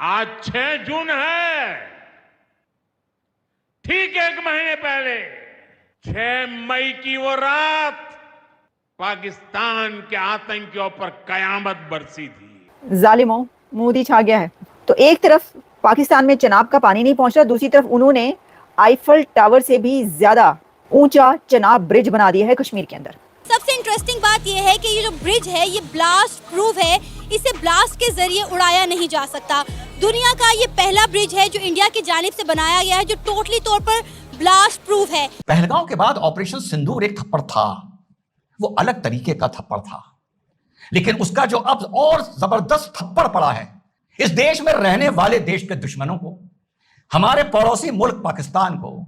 आज 6 जून है। ठीक 1 महीने पहले 6 मई की वो रात पाकिस्तान के आतंकियों पर कयामत बरसी थी। जालिमों, मोदी छा गया है। तो एक तरफ पाकिस्तान में चनाब का पानी नहीं पहुंच रहा, दूसरी तरफ उन्होंने आईफल टावर से भी ज्यादा ऊंचा चनाब ब्रिज बना दिया है कश्मीर के अंदर। सबसे इंटरेस्टिंग बात यह है कि ये जो ब्रिज है ये ब्लास्ट प्रूफ है, इसे ब्लास्ट के जरिए उड़ाया नहीं जा सकता। दुनिया का ये पहला ब्रिज है जो इंडिया की जानिब से बनाया गया है, जो टोटली तौर पर ब्लास्ट प्रूफ है। पहलगांव के बाद ऑपरेशन सिंदूर एक थप्पड़ था, वो अलग तरीके का थप्पड़ था, लेकिन उसका जो अब और जबरदस्त थप्पड़ पड़ा है इस देश में रहने वाले देश के दुश्मनों को, हमारे पड़ोसी मुल्क पाकिस्तान को,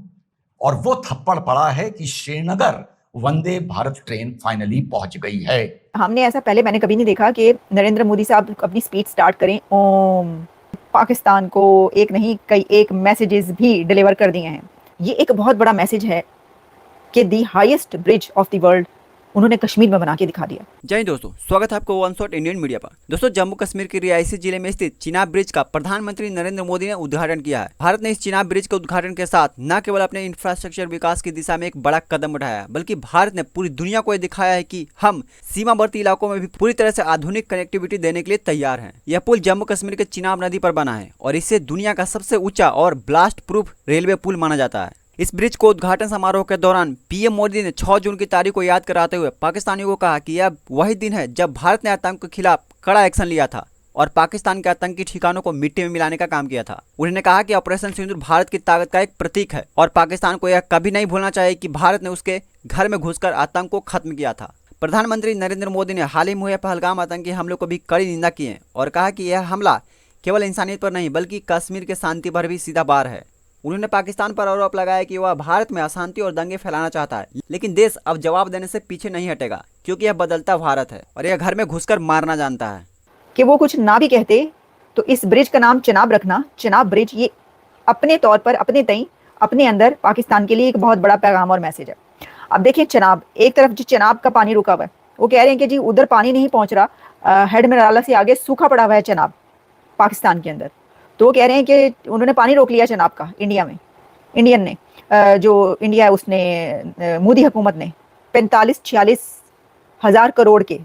और वो थप्पड़ पड़ा है कि श्रीनगर वंदे भारत ट्रेन फाइनली पहुंच गई है। हमने ऐसा पहले मैंने कभी नहीं देखा कि नरेंद्र मोदी साहब अपनी स्पीच स्टार्ट करें ओम, पाकिस्तान को एक नहीं कई एक मैसेजेस भी डिलीवर कर दिए हैं। ये एक बहुत बड़ा मैसेज है कि the highest bridge of the world उन्होंने कश्मीर में बना के दिखा दिया। जय हिंद दोस्तों, स्वागत है आपको वन शॉट इंडियन मीडिया पर। दोस्तों, जम्मू कश्मीर के रियासी जिले में स्थित चिनाब ब्रिज का प्रधानमंत्री नरेंद्र मोदी ने उद्घाटन किया है। भारत ने इस चिनाब ब्रिज के उद्घाटन के साथ न केवल अपने इंफ्रास्ट्रक्चर विकास की दिशा में एक बड़ा कदम उठाया, बल्कि भारत ने पूरी दुनिया को यह दिखाया है कि हम सीमावर्ती इलाकों में भी पूरी तरह से आधुनिक कनेक्टिविटी देने के लिए तैयार हैं। यह पुल जम्मू कश्मीर के चिनाब नदी पर बना है और इसे दुनिया का सबसे ऊंचा और ब्लास्ट प्रूफ रेलवे पुल माना जाता है। इस ब्रिज को उद्घाटन समारोह के दौरान पीएम मोदी ने 6 जून की तारीख को याद कराते हुए पाकिस्तानियों को कहा कि यह वही दिन है जब भारत ने आतंक के खिलाफ कड़ा एक्शन लिया था और पाकिस्तान के आतंकी ठिकानों को मिट्टी में मिलाने का काम किया था। उन्होंने कहा कि ऑपरेशन सिंदूर भारत की ताकत का एक प्रतीक है और पाकिस्तान को यह कभी नहीं भूलना चाहिए कि भारत ने उसके घर में घुसकर आतंक को खत्म किया था। प्रधानमंत्री नरेंद्र मोदी ने हाल ही में हुए पहलगाम आतंकी हमले को भी कड़ी निंदा की है और कहा कि यह हमला केवल इंसानियत पर नहीं बल्कि कश्मीर के शांति पर भी सीधा वार है। उन्होंने पाकिस्तान पर आरोप लगाया कि वह भारत में अशांति और दंगे फैलाना चाहता है, लेकिन देश अब जवाब देने से पीछे नहीं हटेगा क्योंकि यह बदलता भारत है और यह घर में घुसकर मारना जानता है। कि वो कुछ ना भी कहते तो इस ब्रिज का नाम चिनाब रखना, चिनाब ब्रिज, ये अपने तौर पर अपने तई अपने अंदर पाकिस्तान के लिए एक बहुत बड़ा पैगाम और मैसेज है। अब देखिए चिनाब, एक तरफ जो चिनाब का पानी रुका हुआ है, वो कह रहे हैं कि जी उधर पानी नहीं पहुंच रहा, हेड मिराला से आगे सूखा पड़ा हुआ है चिनाब पाकिस्तान के अंदर। तो वो कह रहे हैं कि उन्होंने पानी रोक लिया चिनाब का, इंडिया में, इंडियन ने, जो इंडिया है उसने, मोदी हुकूमत ने 45-46 हज़ार करोड़ के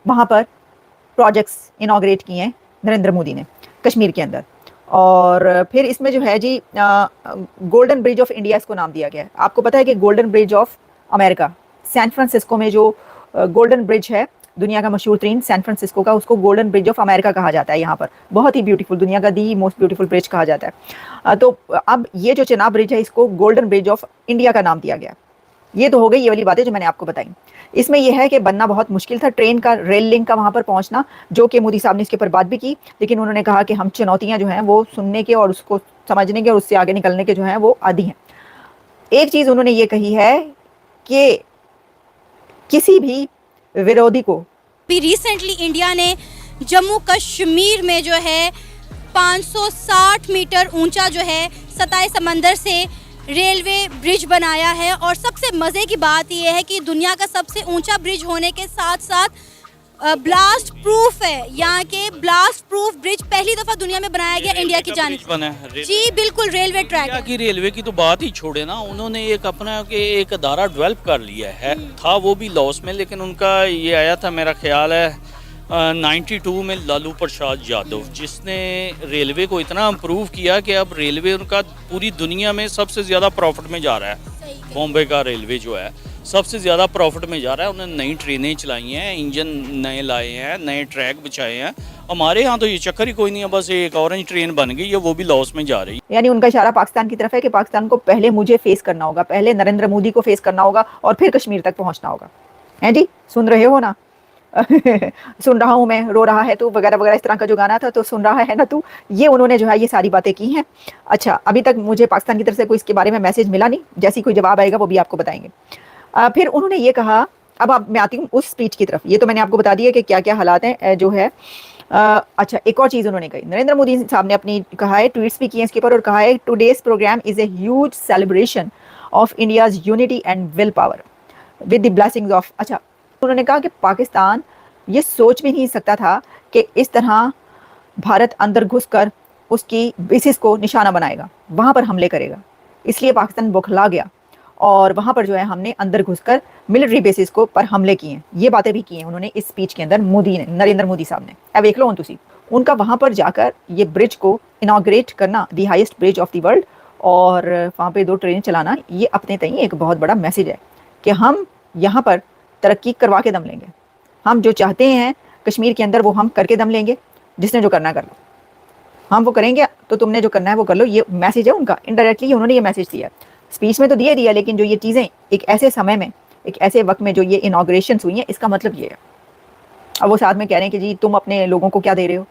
वहाँ पर प्रोजेक्ट्स इनॉग्रेट किए हैं नरेंद्र मोदी ने कश्मीर के अंदर। और फिर इसमें जो है जी गोल्डन ब्रिज ऑफ इंडिया इसको नाम दिया गया है। आपको पता है कि golden bridge of America, San Francisco में जो गोल्डन ब्रिज है, दुनिया का मशहूर तरीन सैन फ्रांसिस्को का, उसको गोल्डन ब्रिज ऑफ अमेरिका कहा जाता है। यहाँ पर बहुत ही ब्यूटीफुल, दुनिया का दी मोस्ट ब्यूटीफुल ब्रिज कहा जाता है। तो अब ये जो चिनाब ब्रिज है इसको गोल्डन ब्रिज ऑफ इंडिया का नाम दिया गया। ये तो हो गई ये वाली बातें जो मैंने आपको बताई। इसमें यह है कि बनना बहुत मुश्किल था, ट्रेन का, रेल लिंक का वहाँ पर पहुँचना, जो कि मोदी साहब ने इसके ऊपर बात भी की, लेकिन उन्होंने कहा कि हम चुनौतियाँ जो हैं वो सुनने के और उसको समझने के और उससे आगे निकलने के जो हैं वो आदी हैं। एक चीज़ उन्होंने ये कही है कि किसी भी विरोधी को, रिसेंटली इंडिया ने जम्मू कश्मीर में जो है 560 मीटर ऊंचा जो है सतह समंदर से रेलवे ब्रिज बनाया है। और सबसे मज़े की बात यह है कि दुनिया का सबसे ऊंचा ब्रिज होने के साथ साथ ब्लास्ट प्रूफ है। यहाँ के ब्लास्ट प्रूफ ब्रिज पहली दफा दुनिया में बनाया गया इंडिया की जानिब। जी बिल्कुल, रेलवे ट्रैक है। की रेलवे की तो बात ही छोड़े ना, उन्होंने एक अपना के एक अदारा डेवलप कर लिया है, था वो भी लॉस में, लेकिन उनका ये आया था मेरा ख्याल है 92 में लालू प्रसाद यादव, जिसने रेलवे को इतना इम्प्रूव किया कि अब रेलवे उनका पूरी दुनिया में सबसे ज़्यादा प्रॉफिट में जा रहा है। बॉम्बे का रेलवे जो है सबसे ज़्यादा प्रॉफिट में जा रहा है। उन्होंने नई ट्रेनें चलाई हैं, इंजन नए लाए हैं, नए ट्रैक बिछाए हैं। हमारे यहाँ तो ये चक्कर ही कोई नहीं है, बस एक ऑरेंज ट्रेन बन गई है, वो भी लॉस में जा रही है। यानी उनका इशारा पाकिस्तान की तरफ है कि पाकिस्तान को पहले मुझे फेस करना होगा, पहले नरेंद्र मोदी को फेस करना होगा और फिर कश्मीर तक पहुँचना होगा। हैं जी, सुन रहे हो ना? सुन रहा हूँ मैं, रो रहा है तू, वगैरह वगैरह, इस तरह का जो गाना था, तो सुन रहा है ना तू, ये उन्होंने जो है ये सारी बातें की हैं। अच्छा, अभी तक मुझे पाकिस्तान की तरफ से कोई इसके बारे में मैसेज मिला नहीं, जैसी कोई जवाब आएगा वो भी आपको बताएंगे। फिर उन्होंने ये कहा, अब मैं आती हूँ उस स्पीच की तरफ। ये तो मैंने आपको बता दिया कि क्या क्या हालात हैं जो है। अच्छा, एक और चीज़ उन्होंने कही, नरेंद्र मोदी साहब ने अपनी कहा है, ट्वीट्स भी किए इसके ऊपर, और कहा है today's programme is a huge celebration of India's unity and will power with the blessings of. अच्छा, उन्होंने कहा कि पाकिस्तान ये सोच भी नहीं सकता था कि इस तरह भारत अंदर घुसकर उसकी बेसिस को निशाना बनाएगा, वहाँ पर हमले करेगा। इसलिए पाकिस्तान बौखला गया और वहाँ पर जो है हमने अंदर घुसकर मिलिट्री बेसिस को पर हमले किए हैं। ये बातें भी की हैं उन्होंने इस स्पीच के अंदर, मोदी ने, नरेंद्र मोदी साहब ने। अब देख लो तुसी उनका वहाँ पर जाकर ये ब्रिज को इनॉग्रेट करना, the highest bridge of the world, और वहाँ पे 2 ट्रेन चलाना, ये अपने तई एक बहुत बड़ा मैसेज है कि हम यहाँ पर तरक्की करवा के दम लेंगे। हम जो चाहते हैं कश्मीर के अंदर वो हम करके दम लेंगे। जिसने जो करना कर लो, हम वो करेंगे, तो तुमने जो करना है वो कर लो। ये मैसेज है उनका, इनडायरेक्टली उन्होंने ये मैसेज दिया। स्पीच में तो दिया, लेकिन जो ये चीज़ें एक ऐसे समय में, एक ऐसे वक्त में जो ये इनॉग्रेशन हुई हैं, इसका मतलब ये है। अब वो साथ में कह रहे हैं कि जी तुम अपने लोगों को क्या दे रहे हो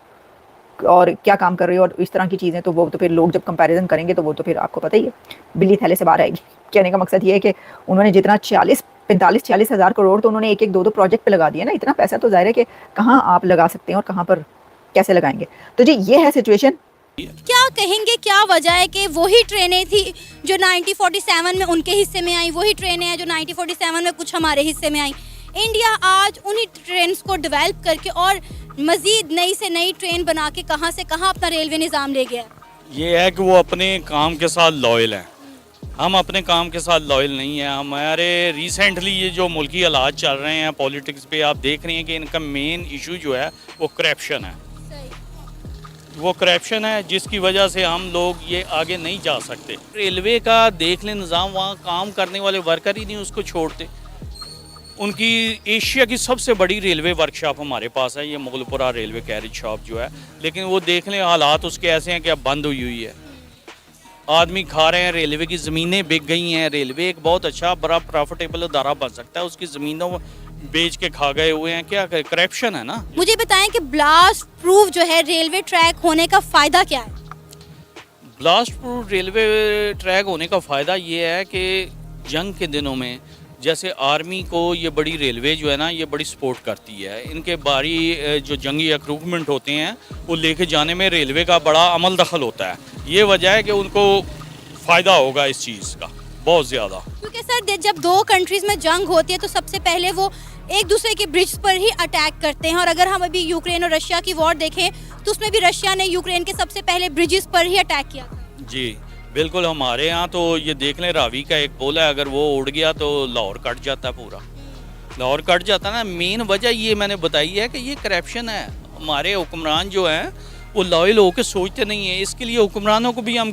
और क्या काम कर रहे हो और इस तरह की चीज़ें, तो वो तो फिर लोग जब कंपैरिजन करेंगे तो वो तो फिर आपको पता ही है, बिल्ली थैले से बाहर आएगी। कहने का मकसद ये है कि उन्होंने जितना 45-46 हज़ार करोड़ तो उन्होंने 1-2 प्रोजेक्ट पे लगा दिया ना। इतना पैसा तो जाहिर है कि कहाँ आप लगा सकते हैं और कहाँ पर कैसे लगाएंगे। तो जी ये है सिचुएशन। क्या कहेंगे, क्या वजह है कि वही ट्रेनें थी जो 1947 में उनके हिस्से में आई, वही ट्रेनें हैं जो 1947 में कुछ हमारे हिस्से में आई। इंडिया आज उन्हीं ट्रेन्स को डेवलप करके और मजीद नई से नई ट्रेन बना के कहाँ से कहाँ अपना रेलवे निज़ाम ले गया। ये है कि वो अपने काम के साथ लॉयल हैं, हम अपने काम के साथ लॉयल नहीं हैं। हमारे रिसेंटली ये जो मुल्की हालात चल रहे हैं पॉलिटिक्स पे, आप देख रहे हैं कि इनका मेन इशू जो है वो करप्शन है। वो करप्शन है जिसकी वजह से हम लोग ये आगे नहीं जा सकते। रेलवे का देख लें निज़ाम, वहाँ काम करने वाले वर्कर ही नहीं उसको छोड़ते। उनकी एशिया की सबसे बड़ी रेलवे वर्कशॉप हमारे पास है, ये मुगलपुरा रेलवे कैरेज शॉप जो है, लेकिन वो देख लें हालात उसके ऐसे हैं कि अब बंद हुई है। आदमी खा रहे हैं, रेलवे की ज़मीनें बिक गई हैं। रेलवे एक बहुत अच्छा बड़ा प्रॉफिटेबल अदारा बन सकता है, उसकी ज़मीनों बेच के खा गए हुए हैं। क्या करप्शन है ना। मुझे बताएं कि ब्लास्ट प्रूफ जो है रेलवे ट्रैक होने का फ़ायदा क्या है? ब्लास्ट प्रूफ रेलवे ट्रैक होने का फ़ायदा ये है कि जंग के दिनों में जैसे आर्मी को ये बड़ी रेलवे जो है ना ये बड़ी सपोर्ट करती है। इनके बारी जो जंगी इक्विपमेंट होते हैं वो लेके जाने में रेलवे का बड़ा अमल दखल होता है। ये वजह है कि उनको फ़ायदा होगा इस चीज़ का बहुत ज़्यादा। क्योंकि सर जब 2 कंट्रीज़ में जंग होती है तो सबसे पहले वो एक दूसरे के ब्रिज पर ही अटैक करते हैं। और अगर हम अभी यूक्रेन और रशिया की वॉर देखें तो उसमें भी रशिया ने यूक्रेन के सबसे पहले ब्रिजेस पर ही अटैक किया। जी बिल्कुल, हमारे यहाँ तो ये देख लें रावी का एक पुल है, अगर वो उड़ गया तो लाहौर कट जाता है, पूरा लाहौर कट जाता ना। मेन वजह ये मैंने बताई है कि ये करप्शन है। हमारे हुक्मरान जो हैं वो लॉयल होकर सोचते नहीं है। इसके लिए हुक्मरानों को भी हम